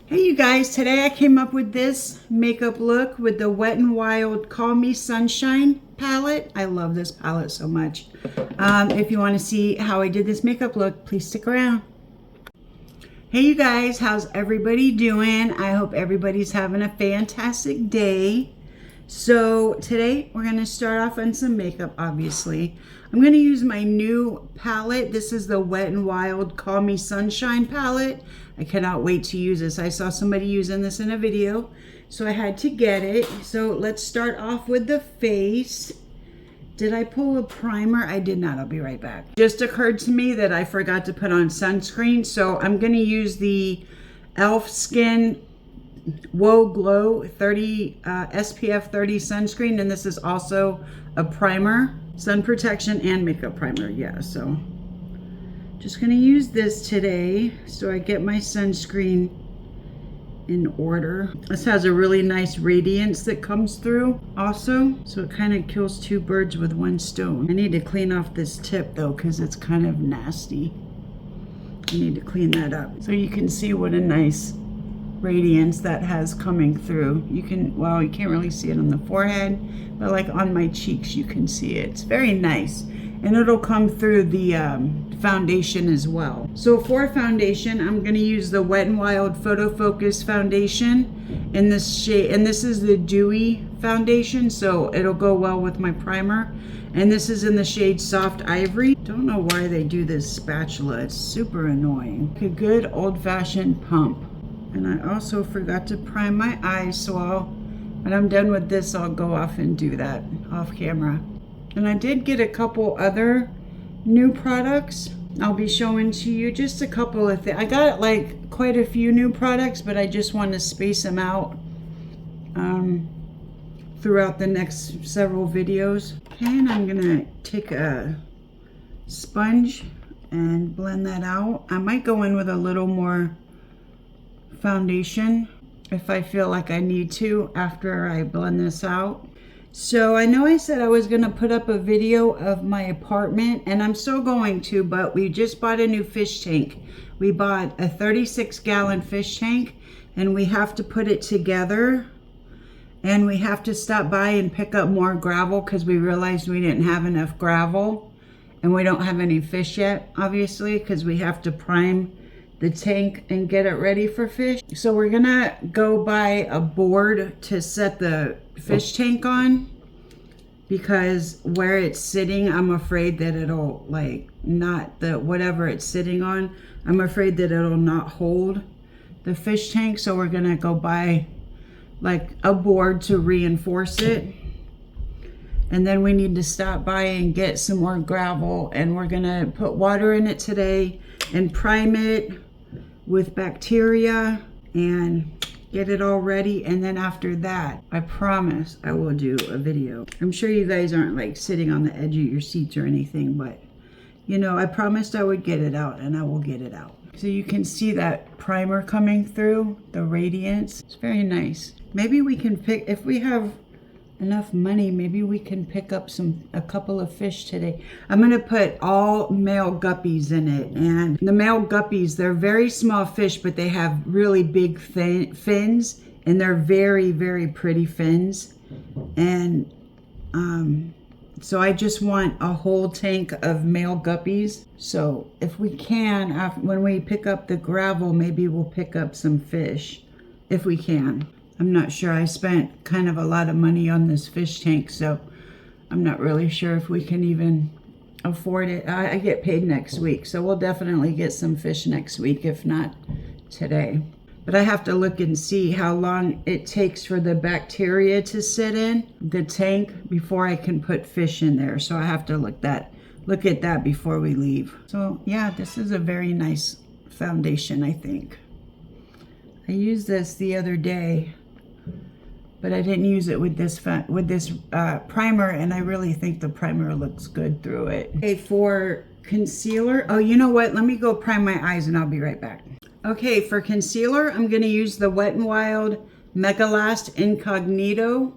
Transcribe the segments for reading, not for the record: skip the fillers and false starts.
Hey you guys, today I came up with this makeup look with the Wet n Wild Call Me Sunshine palette. I love this palette so much. If you want to see how I did this makeup look, please stick around. Hey you guys, how's everybody doing? I hope everybody's having a fantastic day. So today we're going to start off on some makeup, obviously. I'm going to use my new palette. This is the Wet n Wild Call Me Sunshine palette. I cannot wait to use this. I saw somebody using this in a video, so I had to get it. So let's start off with the face. Did I pull a primer? I did not. I'll be right back. Just occurred to me that I forgot to put on sunscreen, so I'm going to use the e.l.f. Skin Whoa Glow 30 SPF 30 sunscreen, and this is also a primer, sun protection and makeup primer. Yeah, so just gonna use this today so I get my sunscreen in order. This has a really nice radiance that comes through also, so it kind of kills two birds with one stone. I need to clean off this tip though, because it's kind of nasty. I need to clean that up so you can see what a nice radiance that has coming through. You can, well, you can't really see it on the forehead, but like on my cheeks you can see it. It's very nice, and it'll come through the foundation as well. So for foundation, I'm going to use the Wet n Wild Photo Focus foundation in this shade, and this is the dewy foundation, so it'll go well with my primer. And this is in the shade Soft Ivory. Don't know why they do this spatula, it's super annoying. A good old-fashioned pump. And I also forgot to prime my eyes, so when I'm done with this, I'll go off and do that off camera. And I did get a couple other new products I'll be showing to you. Just a couple of things. I got like quite a few new products, but I just want to space them out throughout the next several videos. Okay, and I'm gonna take a sponge and blend that out. I might go in with a little more foundation if I feel like I need to after I blend this out. So I know I said I was going to put up a video of my apartment, and I'm still going to, but we just bought a new fish tank. We bought a 36-gallon fish tank, and we have to put it together, and we have to stop by and pick up more gravel because we realized we didn't have enough gravel, and we don't have any fish yet, obviously, because we have to prime the tank and get it ready for fish. So we're gonna go buy a board to set the fish tank on, because where it's sitting, I'm afraid that it'll like not, the whatever it's sitting on, I'm afraid that it'll not hold the fish tank. So we're gonna go buy like a board to reinforce it, and then we need to stop by and get some more gravel, and we're gonna put water in it today and prime it with bacteria and get it all ready. And then after that, I promise I will do a video. I'm sure you guys aren't like sitting on the edge of your seats or anything, but you know, I promised I would get it out, and I will get it out. So you can see that primer coming through, the radiance. It's very nice. Maybe we can pick, if we have enough money, maybe we can pick up a couple of fish today. I'm gonna put all male guppies in it, and the male guppies, they're very small fish, but they have really big fins, and they're very, very pretty fins. And so I just want a whole tank of male guppies. So if we can, when we pick up the gravel, maybe we'll pick up some fish if we can. I'm not sure. I spent kind of a lot of money on this fish tank, so I'm not really sure if we can even afford it. I get paid next week, so we'll definitely get some fish next week, if not today. But I have to look and see how long it takes for the bacteria to sit in the tank before I can put fish in there. So I have to look at that before we leave. So yeah, this is a very nice foundation, I think. I used this the other day, but I didn't use it with this primer, and I really think the primer looks good through it. Okay, for concealer, oh, you know what? Let me go prime my eyes and I'll be right back. Okay, for concealer, I'm gonna use the Wet n Wild Mega Last Incognito,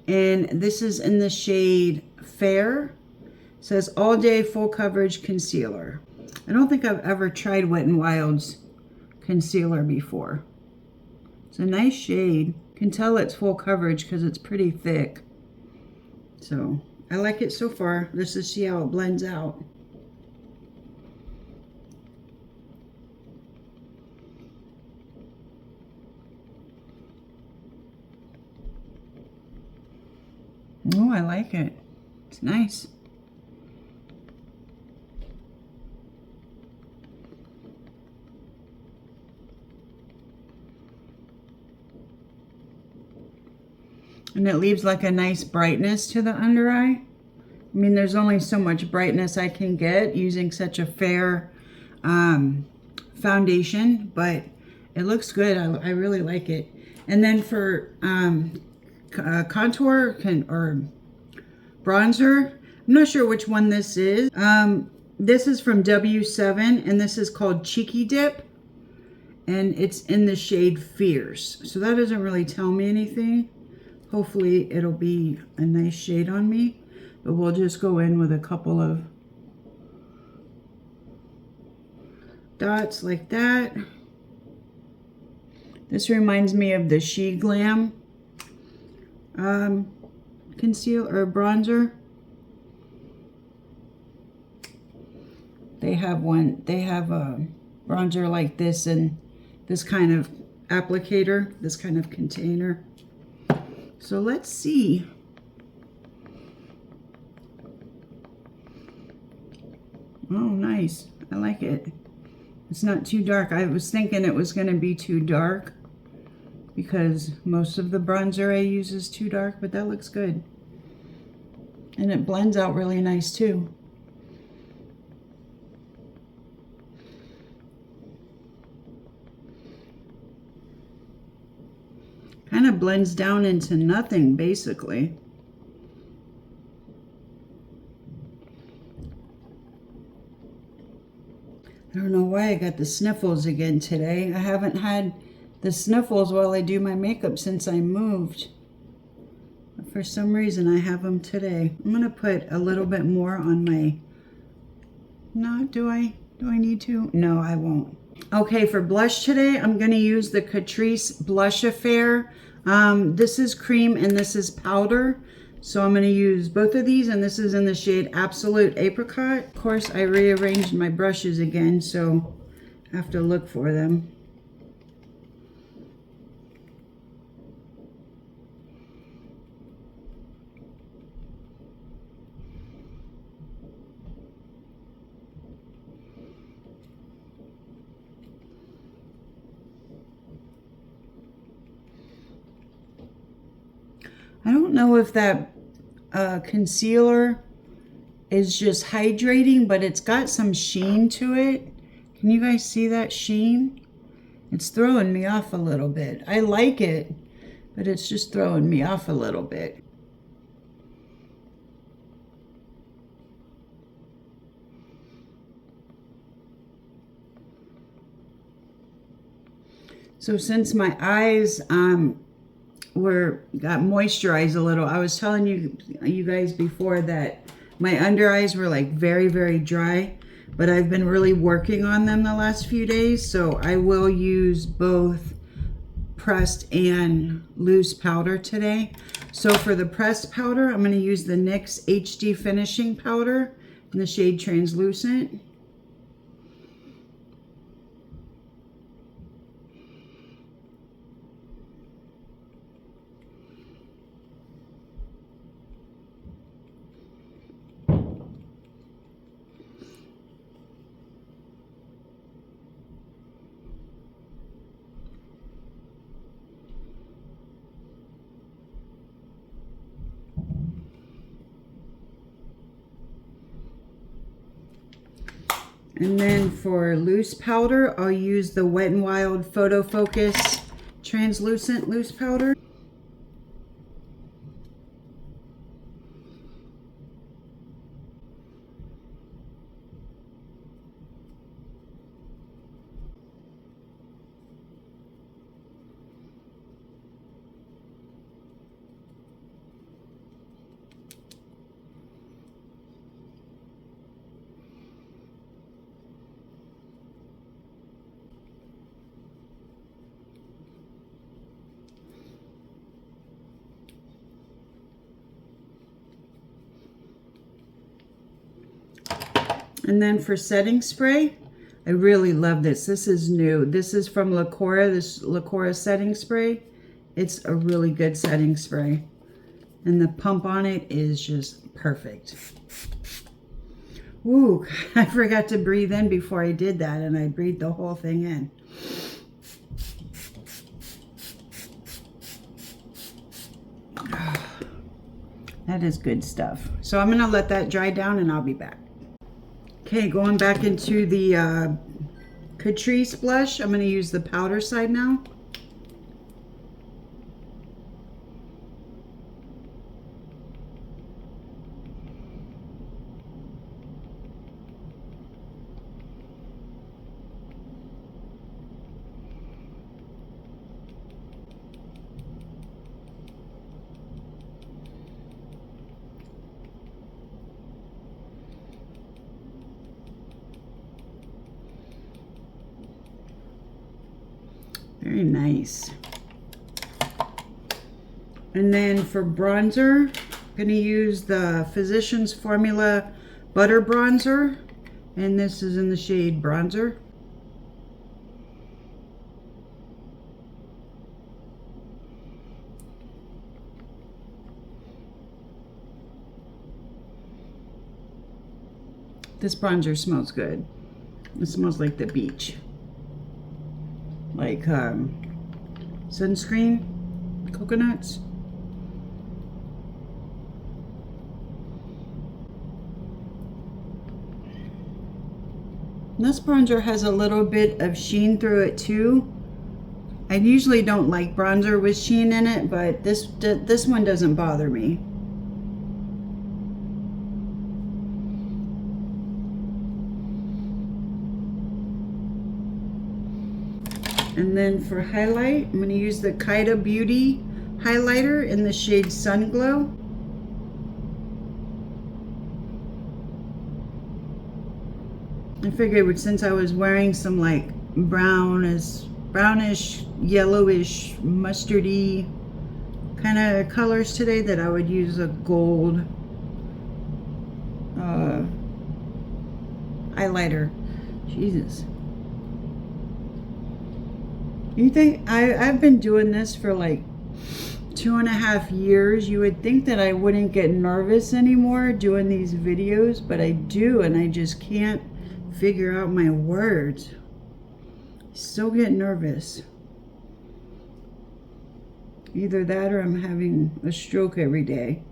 and this is in the shade Fair. It says All Day Full Coverage Concealer. I don't think I've ever tried Wet n Wild's concealer before. It's a nice shade. You can tell it's full coverage because it's pretty thick. So I like it so far. Let's just see how it blends out. Oh, I like it. It's nice. And it leaves like a nice brightness to the under eye. I mean, there's only so much brightness I can get using such a fair foundation, but it looks good. I really like it. And then for contour or bronzer, I'm not sure which one this is. This is from W7, and this is called Cheeky Dip, and it's in the shade Fierce. So that doesn't really tell me anything. Hopefully it'll be a nice shade on me, but we'll just go in with a couple of dots like that. This reminds me of the She Glam concealer or bronzer. They have a bronzer like this and this kind of applicator, this kind of container. So let's see. Oh, nice. I like it. It's not too dark. I was thinking it was going to be too dark because most of the bronzer I use is too dark, but that looks good. And it blends out really nice too. Kind of blends down into nothing, basically. I don't know why I got the sniffles again today. I haven't had the sniffles while I do my makeup since I moved. But for some reason, I have them today. I'm going to put a little bit more on my... No, do I need to? No, I won't. Okay, for blush today, I'm going to use the Catrice Blush Affair. This is cream and this is powder. So I'm going to use both of these, and this is in the shade Absolute Apricot. Of course, I rearranged my brushes again, so I have to look for them. I don't know if that concealer is just hydrating, but it's got some sheen to it. Can you guys see that sheen? It's throwing me off a little bit. I like it, but it's just throwing me off a little bit. So since my eyes got moisturized a little, I was telling you guys before that my under eyes were like very, very dry, but I've been really working on them the last few days, so I will use both pressed and loose powder today. So for the pressed powder, I'm going to use the NYX HD Finishing Powder in the shade Translucent. And then for loose powder, I'll use the Wet n Wild Photofocus Translucent Loose Powder. And then for setting spray, I really love this. This is new. This is from Lacura, this Lacura setting spray. It's a really good setting spray. And the pump on it is just perfect. Ooh, I forgot to breathe in before I did that, and I breathed the whole thing in. That is good stuff. So I'm gonna let that dry down and I'll be back. Okay, going back into the Catrice blush. I'm gonna use the powder side now. Very nice. And then for bronzer, I'm going to use the Physicians Formula Butter Bronzer. And this is in the shade Bronzer. This bronzer smells good. It smells like the beach. Like sunscreen, coconuts. This bronzer has a little bit of sheen through it too. I usually don't like bronzer with sheen in it, but this one doesn't bother me. And then for highlight, I'm going to use the Kyda Beauty highlighter in the shade Sun Glow. I figured since I was wearing some like brownish, yellowish, mustardy kind of colors today, that I would use a gold highlighter. Jesus. You think I've been doing this for like 2.5 years. You would think that I wouldn't get nervous anymore doing these videos, but I do, and I just can't figure out my words. I still get nervous. Either that or I'm having a stroke every day.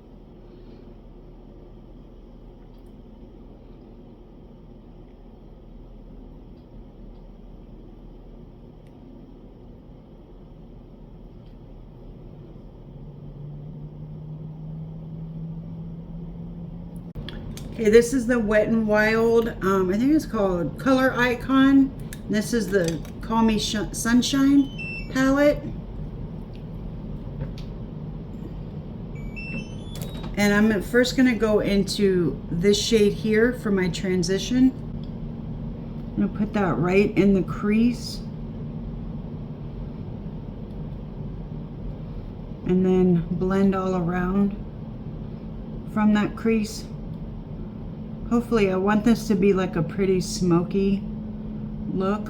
Okay, this is the Wet n Wild, I think it's called Color Icon. This is the Call Me Sunshine palette. And I'm first going to go into this shade here for my transition. I'm going to put that right in the crease. And then blend all around from that crease. Hopefully, I want this to be like a pretty smoky look.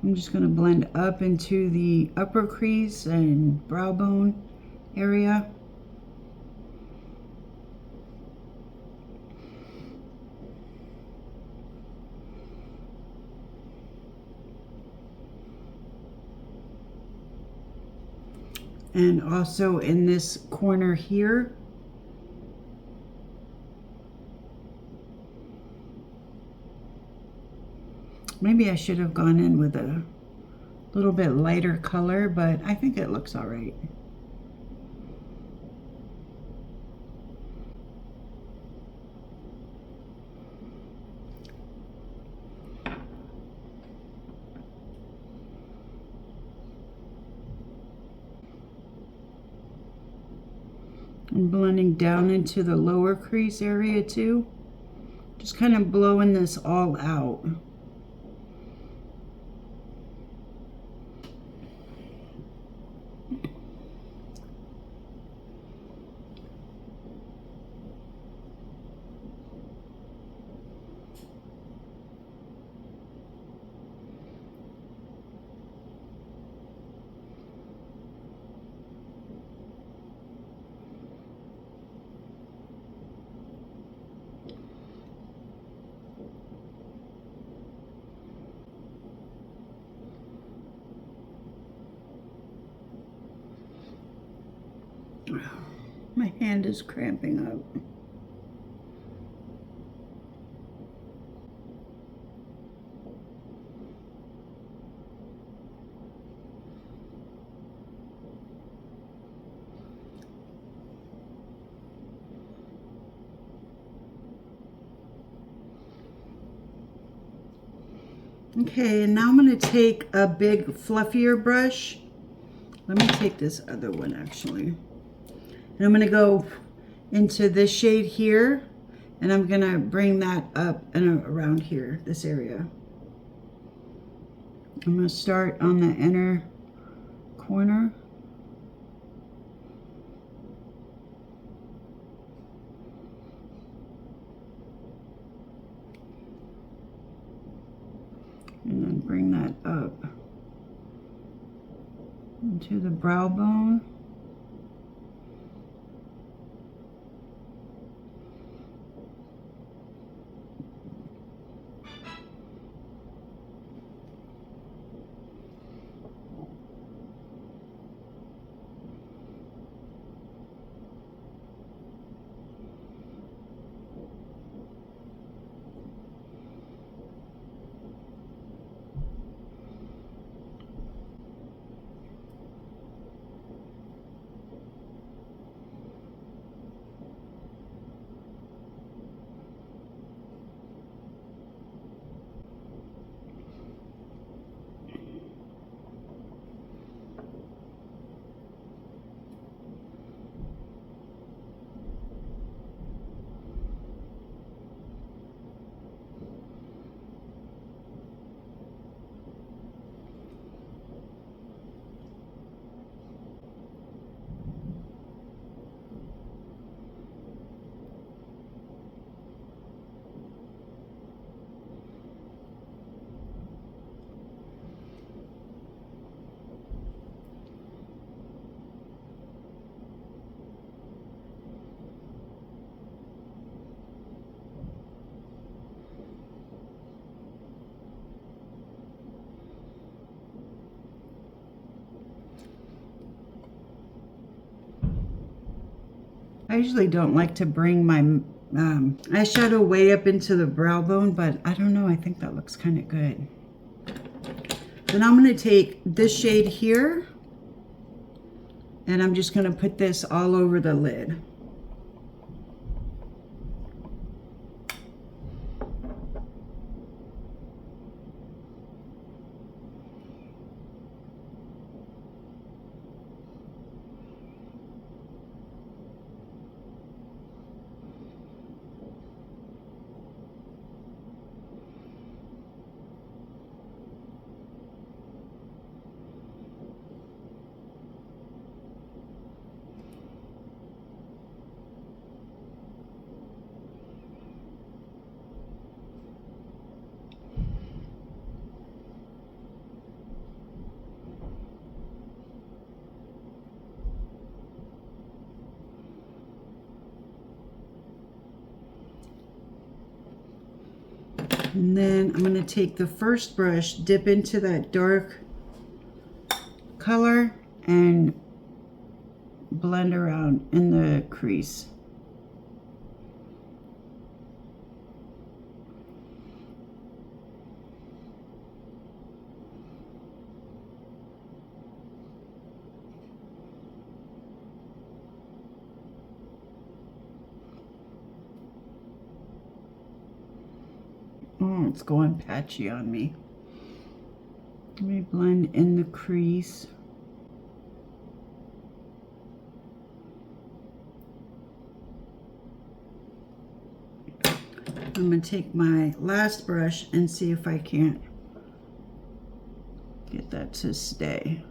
I'm just going to blend up into the upper crease and brow bone area. And also in this corner here. Maybe I should have gone in with a little bit lighter color, but I think it looks all right. I'm blending down into the lower crease area too. Just kind of blowing this all out. hand is cramping up. Okay, and now I'm going to take a big fluffier brush. Let me take this other one actually. And I'm going to go into this shade here, and I'm going to bring that up and around here, this area. I'm going to start on the inner corner. And then bring that up into the brow bone. I usually don't like to bring my eyeshadow way up into the brow bone, but I don't know, I think that looks kind of good. Then I'm going to take this shade here, and I'm just going to put this all over the lid. And then I'm going to take the first brush, dip into that dark color, and blend around in the crease. Oh, it's going patchy on me. Let me blend in the crease. I'm going to take my last brush and see if I can't get that to stay.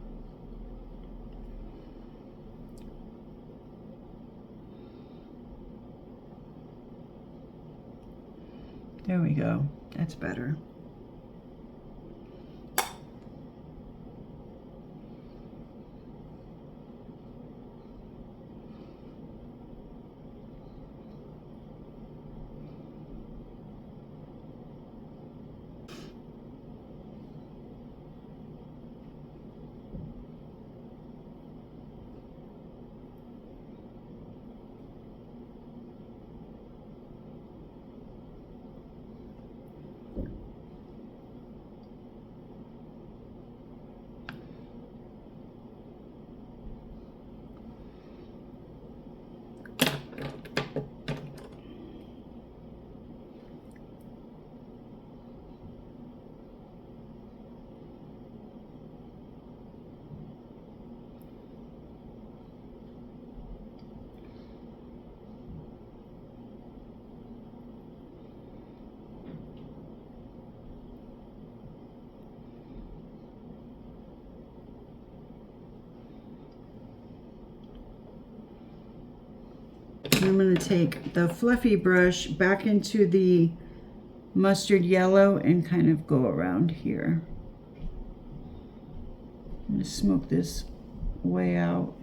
There we go. That's better. And I'm going to take the fluffy brush back into the mustard yellow and kind of go around here. I'm going to smoke this way out.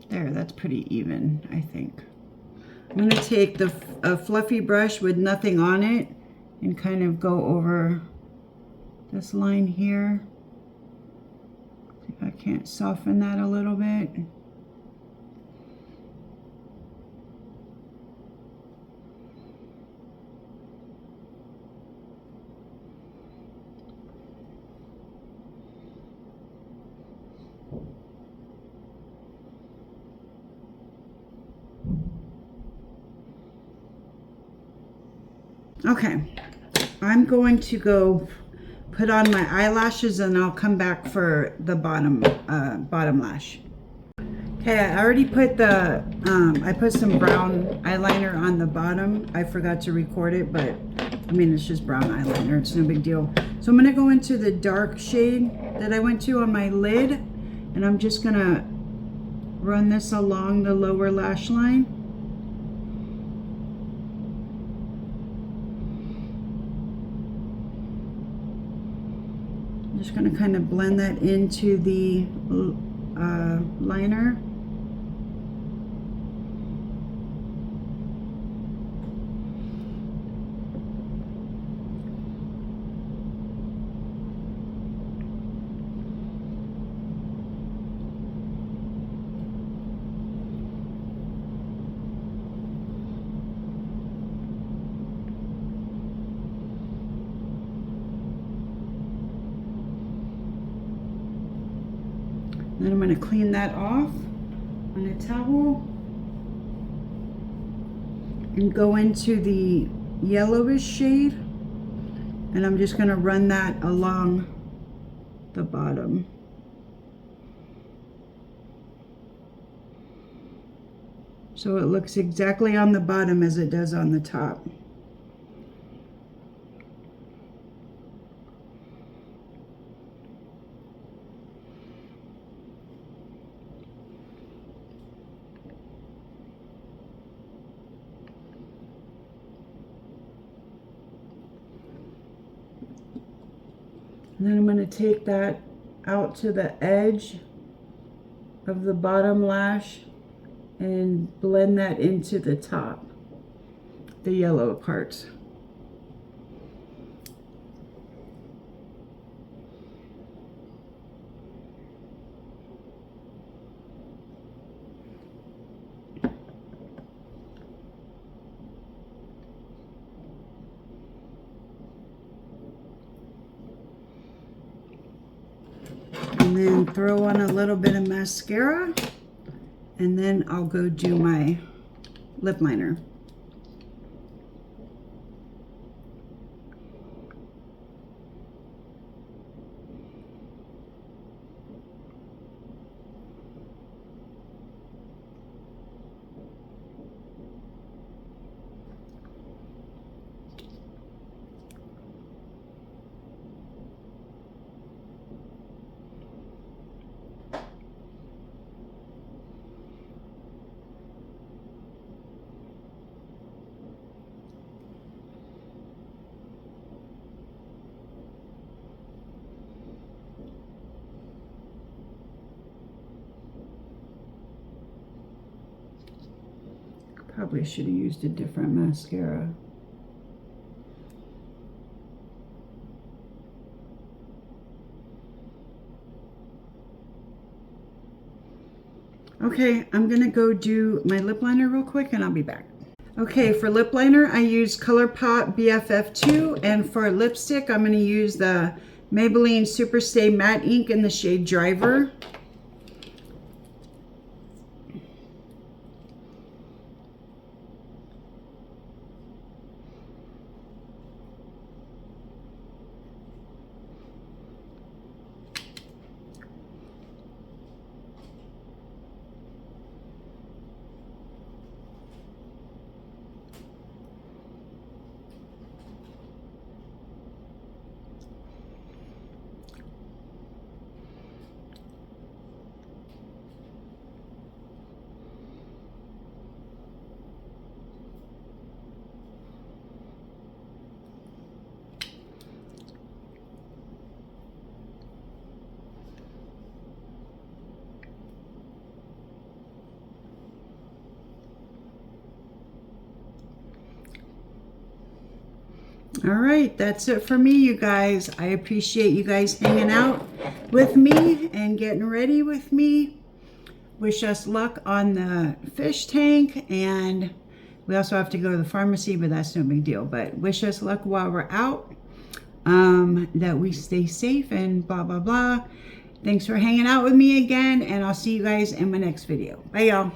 There, that's pretty even, I think. I'm going to take a fluffy brush with nothing on it and kind of go over this line here. See if I can't soften that a little bit. Okay, I'm going to go put on my eyelashes and I'll come back for the bottom lash. Okay, I already put the, I put some brown eyeliner on the bottom. I forgot to record it, but I mean, it's just brown eyeliner. It's no big deal. So I'm going to go into the dark shade that I went to on my lid, and I'm just going to run this along the lower lash line. Just going to kind of blend that into the liner. Then I'm going to clean that off on a towel and go into the yellowish shade, and I'm just going to run that along the bottom. So it looks exactly on the bottom as it does on the top. And then I'm going to take that out to the edge of the bottom lash and blend that into the top, the yellow parts. And then throw on a little bit of mascara, and then I'll go do my lip liner. Probably should have used a different mascara. Okay, I'm gonna go do my lip liner real quick and I'll be back. Okay, for lip liner, I use Colourpop BFF2, and for lipstick, I'm going to use the Maybelline Superstay Matte Ink in the shade Driver. All right, that's it for me, you guys. I appreciate you guys hanging out with me and getting ready with me. Wish us luck on the fish tank, and we also have to go to the pharmacy, but that's no big deal. But wish us luck while we're out, that we stay safe and blah, blah, blah. Thanks for hanging out with me again, and I'll see you guys in my next video. Bye, y'all.